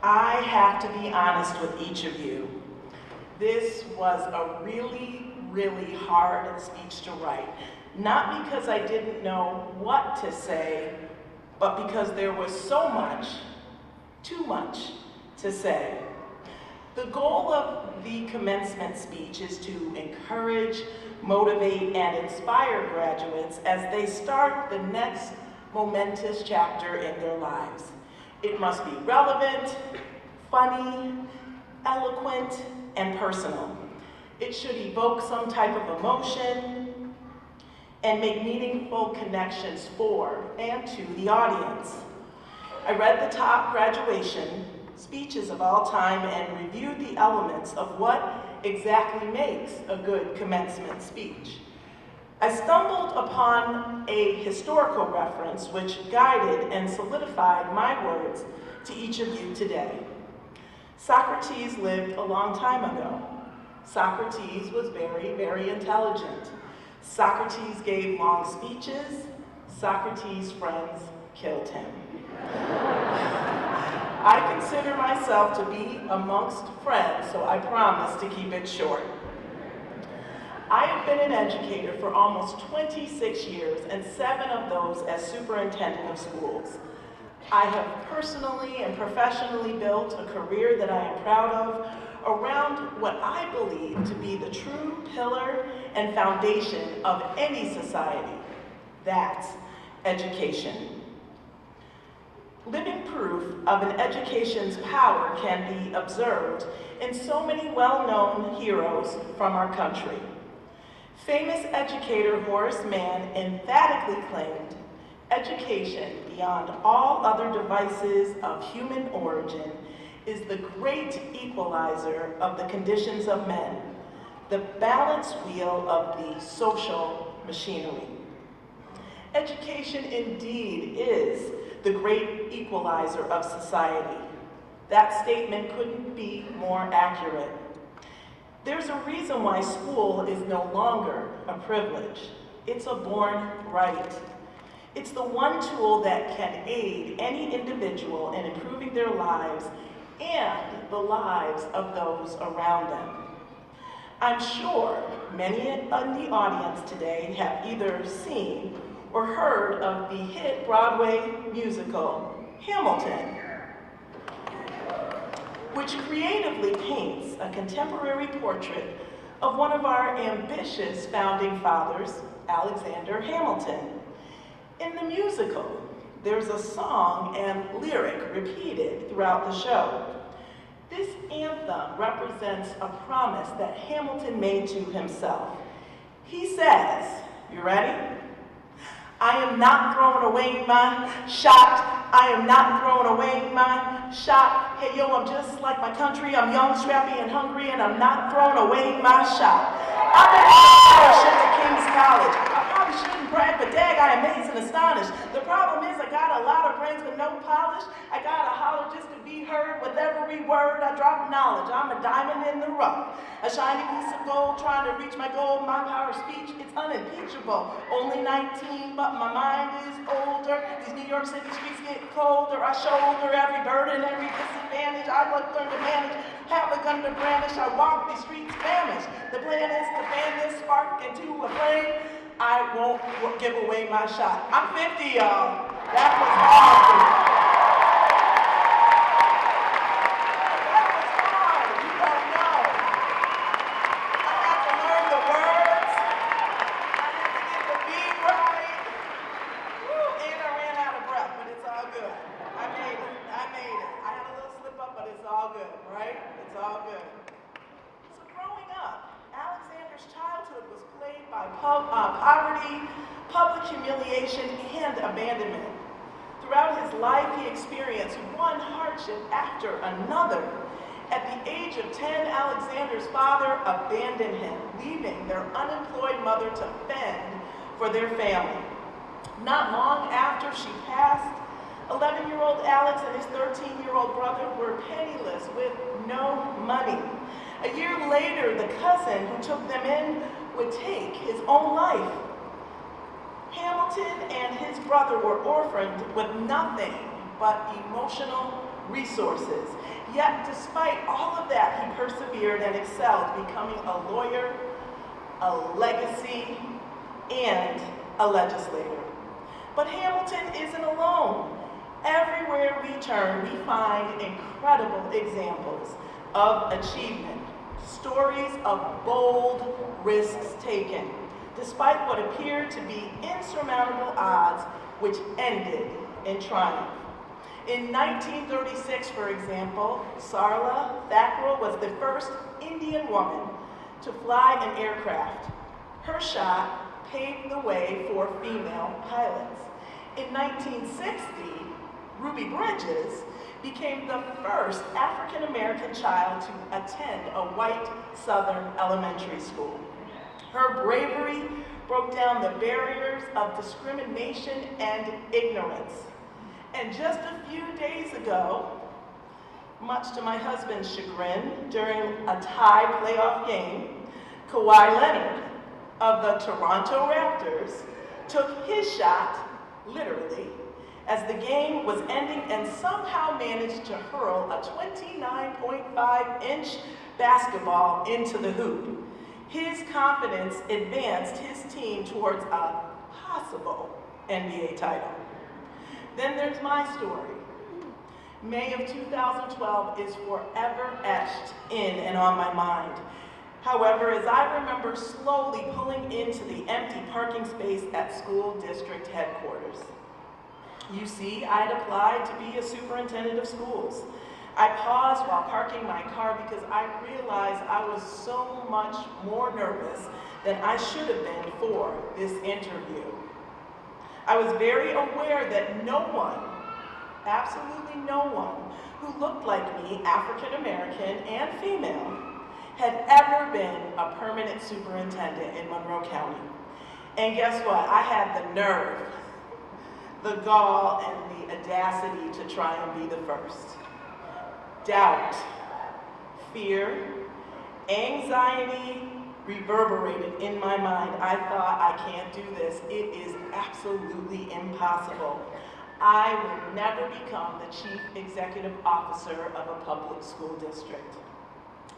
I have to be honest with each of you. This was a really, really hard speech to write. Not because I didn't know what to say, but because there was so much, too much to say. The goal of the commencement speech is to encourage, motivate, and inspire graduates as they start the next momentous chapter in their lives. It must be relevant, funny, eloquent, and personal. It should evoke some type of emotion and make meaningful connections for and to the audience. I read the top graduation speeches of all time and reviewed the elements of what exactly makes a good commencement speech. I stumbled upon a historical reference which guided and solidified my words to each of you today. Socrates lived a long time ago. Socrates was very, very intelligent. Socrates gave long speeches. Socrates' friends killed him. I consider myself to be amongst friends, so I promise to keep it short. I have been an educator for almost 26 years, and 7 of those as superintendent of schools. I have personally and professionally built a career that I am proud of around what I believe to be the true pillar and foundation of any society. That's education. Living proof of an education's power can be observed in so many well-known heroes from our country. Famous educator Horace Mann emphatically claimed, "Education, beyond all other devices of human origin, is the great equalizer of the conditions of men, the balance wheel of the social machinery." Education indeed is the great equalizer of society. That statement couldn't be more accurate. There's a reason why school is no longer a privilege. It's a born right. It's the one tool that can aid any individual in improving their lives and the lives of those around them. I'm sure many in the audience today have either seen or heard of the hit Broadway musical, Hamilton, which creatively paints a contemporary portrait of one of our ambitious founding fathers, Alexander Hamilton. In the musical, there's a song and lyric repeated throughout the show. This anthem represents a promise that Hamilton made to himself. He says, you ready? "I am not throwing away my shot. I am not throwing away my shot. Hey yo, I'm just like my country. I'm young, scrappy, and hungry, and I'm not throwing away my shot. I've been on a scholarship to King's College. I probably shouldn't brag, but dag, I amaze and astonish. The problem is I got a lot of brains with no polish. I gotta holler just to be heard with every word. I drop knowledge. I'm a diamond in the rough. A shiny piece of gold trying to reach my goal. My power of speech, it's unimpeachable. Only 19, but my mind is older. These New York City streets get colder. I shoulder every burden, every disadvantage. I learn to manage. Have a gun to brandish. I walk these streets famished. The plan is to fan this spark into a flame. I won't give away my shot. I'm 50, y'all. That was hard. That was hard. You don't know. I had to learn the words. I had to get the beat right. Woo, and I ran out of breath, but it's all good. I made it. I made it. I had a little slip up, but it's all good, right? It's all good. So growing up, Alexander's childhood was plagued by poverty, public humiliation, and abandonment. Throughout his life, he experienced one hardship after another. At the age of 10, Alexander's father abandoned him, leaving their unemployed mother to fend for their family. Not long after she passed, 11-year-old Alex and his 13-year-old brother were penniless with no money. A year later, the cousin who took them in would take his own life. Hamilton and his brother were orphaned with nothing but emotional resources. Yet, despite all of that, he persevered and excelled, becoming a lawyer, a legacy, and a legislator. But Hamilton isn't alone. Everywhere we turn, we find incredible examples of achievement, stories of bold risks taken, despite what appeared to be insurmountable odds, which ended in triumph. In 1936, for example, Sarla Thakral was the first Indian woman to fly an aircraft. Her shot paved the way for female pilots. In 1960, Ruby Bridges became the first African-American child to attend a white Southern elementary school. Her bravery broke down the barriers of discrimination and ignorance. And just a few days ago, much to my husband's chagrin, during a tie playoff game, Kawhi Leonard of the Toronto Raptors took his shot, literally, as the game was ending and somehow managed to hurl a 29.5-inch basketball into the hoop. His confidence advanced his team towards a possible NBA title. Then there's my story. May of 2012 is forever etched in and on my mind. However, as I remember slowly pulling into the empty parking space at school district headquarters. You see, I had applied to be a superintendent of schools. I paused while parking my car because I realized I was so much more nervous than I should have been for this interview. I was very aware that no one, absolutely no one, who looked like me, African American and female, had ever been a permanent superintendent in Monroe County. And guess what? I had the nerve, the gall, and the audacity to try and be the first. Doubt, fear, anxiety reverberated in my mind. I thought, I can't do this. It is absolutely impossible. I will never become the chief executive officer of a public school district.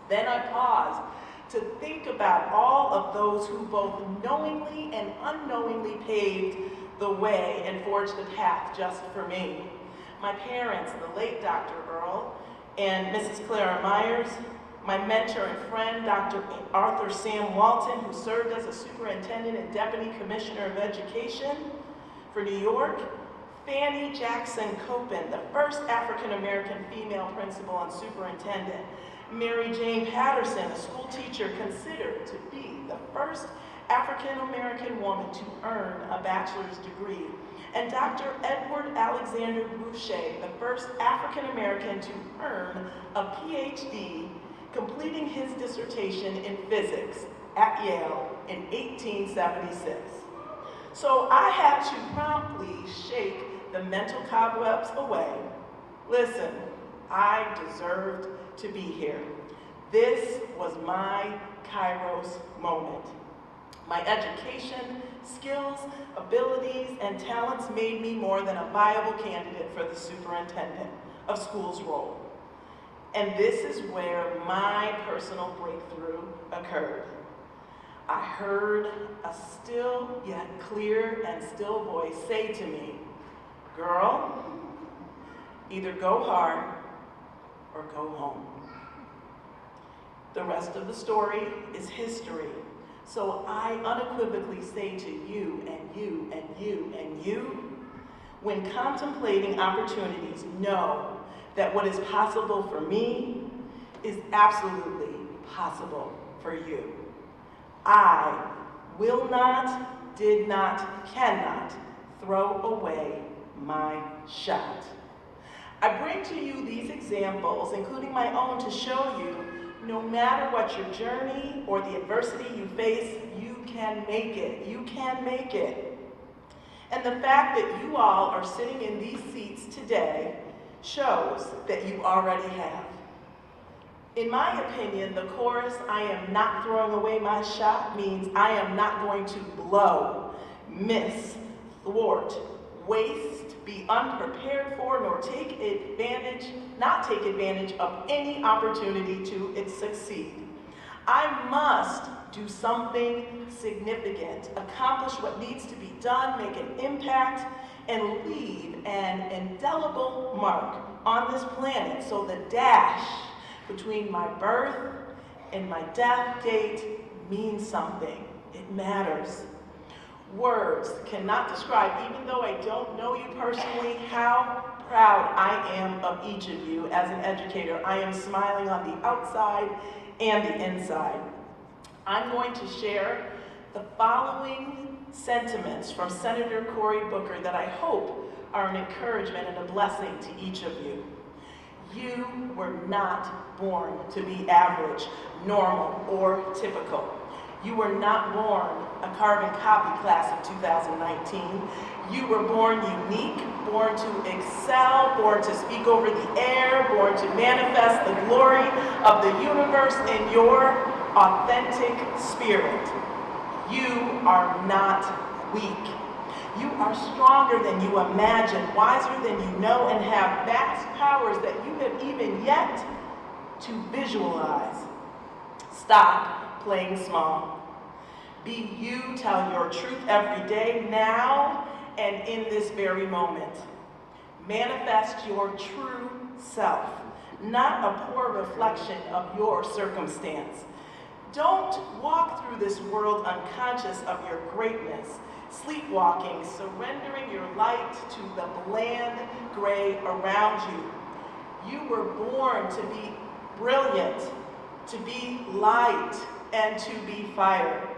Then I paused to think about all of those who both knowingly and unknowingly paved the way and forged the path just for me. My parents, the late Dr. Earl and Mrs. Clara Myers, my mentor and friend, Dr. Arthur Sam Walton, who served as a superintendent and deputy commissioner of education for New York, Fannie Jackson Copen, the first African-American female principal and superintendent, Mary Jane Patterson, a school teacher considered to be the first African-American woman to earn a bachelor's degree, and Dr. Edward Alexander Boucher, the first African-American to earn a PhD, completing his dissertation in physics at Yale in 1876. So I had to promptly shake the mental cobwebs away. Listen, I deserved to be here. This was my Kairos moment. My education, skills, abilities, and talents made me more than a viable candidate for the superintendent of schools role. And this is where my personal breakthrough occurred. I heard a still yet clear and still voice say to me, "Girl, either go hard or go home." The rest of the story is history. So I unequivocally say to you and you and you and you, when contemplating opportunities, know that what is possible for me is absolutely possible for you. I will not, did not, cannot throw away my shot. I bring to you these examples, including my own, to show you no matter what your journey or the adversity you face, you can make it. You can make it. And the fact that you all are sitting in these seats today shows that you already have. In my opinion, the chorus, "I am not throwing away my shot," means I am not going to blow, miss, thwart, waste, be unprepared for, nor not take advantage of any opportunity to succeed. I must do something significant, accomplish what needs to be done, make an impact, and leave an indelible mark on this planet so the dash between my birth and my death date means something. It matters. Words cannot describe, even though I don't know you personally, how proud I am of each of you as an educator. I am smiling on the outside and the inside. I'm going to share the following sentiments from Senator Cory Booker that I hope are an encouragement and a blessing to each of you. You were not born to be average, normal, or typical. You were not born a carbon copy class of 2019. You were born unique, born to excel, born to speak over the air, born to manifest the glory of the universe in your authentic spirit. You are not weak. You are stronger than you imagine, wiser than you know, and have vast powers that you have even yet to visualize. Stop playing small. Be you, tell your truth every day, now and in this very moment. Manifest your true self, not a poor reflection of your circumstance. Don't walk through this world unconscious of your greatness, sleepwalking, surrendering your light to the bland gray around you. You were born to be brilliant, to be light, and to be fire.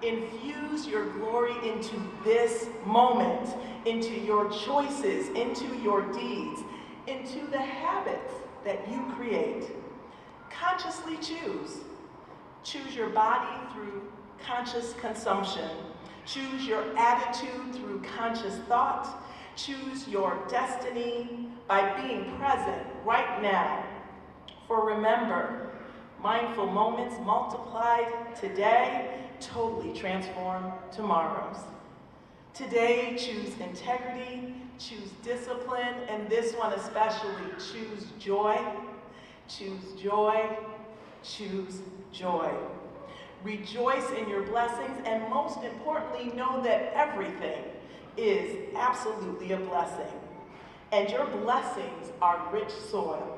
Infuse your glory into this moment, into your choices, into your deeds, into the habits that you create. Consciously choose. Choose your body through conscious consumption. Choose your attitude through conscious thought. Choose your destiny by being present right now. For remember, mindful moments multiplied today totally transform tomorrows. Today, choose integrity, choose discipline, and this one especially, choose joy, choose joy, choose joy. Rejoice in your blessings, and most importantly, know that everything is absolutely a blessing. And your blessings are rich soil.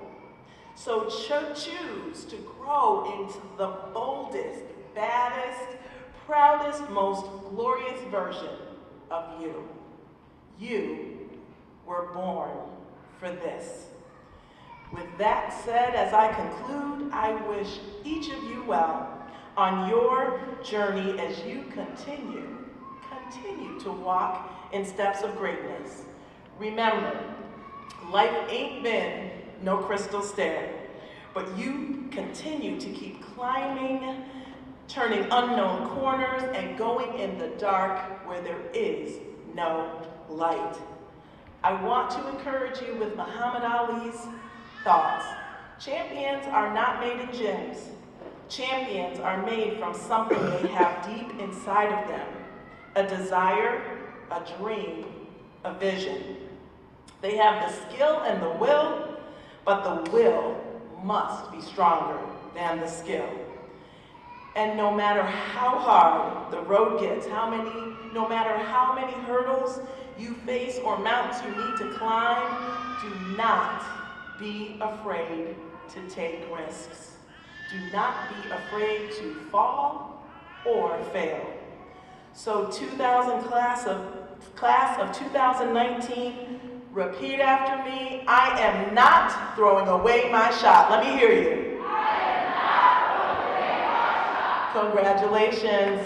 So choose to grow into the boldest, baddest, proudest, most glorious version of you. You were born for this. With that said, as I conclude, I wish each of you well on your journey as you continue to walk in steps of greatness. Remember, life ain't been no crystal stair, but you continue to keep climbing, turning unknown corners, and going in the dark where there is no light. I want to encourage you with Muhammad Ali's thoughts. Champions are not made in gyms. Champions are made from something they have deep inside of them. A desire, a dream, a vision. They have the skill and the will, but the will must be stronger than the skill. And no matter how hard the road gets, no matter how many hurdles you face or mountains you need to climb, do not be afraid to take risks. Do not be afraid to fall or fail. So class of 2019, repeat after me. I am not throwing away my shot. Let me hear you. I am not throwing away my shot. Congratulations.